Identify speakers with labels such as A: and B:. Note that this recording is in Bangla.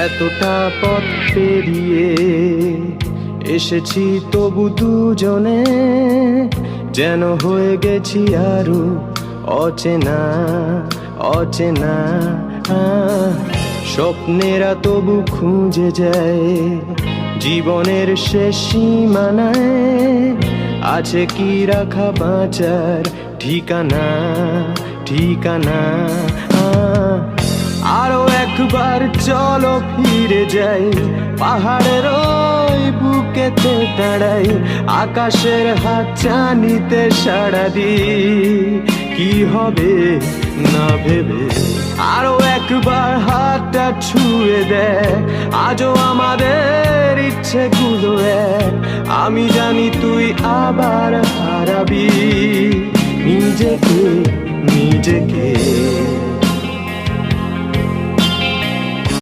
A: এতটা পথ পেরিয়ে এসেছি, তবু দুজনে যেন হয়ে গেছি আরো অচেনা অচেনা। স্বপ্নেরা তবু খুঁজে যায় জীবনের শেষ সীমানায়, আছে কি রাখা বাঁচার ঠিকানা ঠিকানা। আরো একবার চলো ফিরে যাই, পাহাড়ের ওই বুকেতে দাঁড়াই, আকাশের হাত চানিতে সাড়া দিই, কি হবে না ভেবে। আরো একবার হাতটা ছুঁয়ে দেয়, আজও আমাদের ইচ্ছেগুলো এক। আমি জানি তুই আবার হারাবি নিজেকে নিজেকে।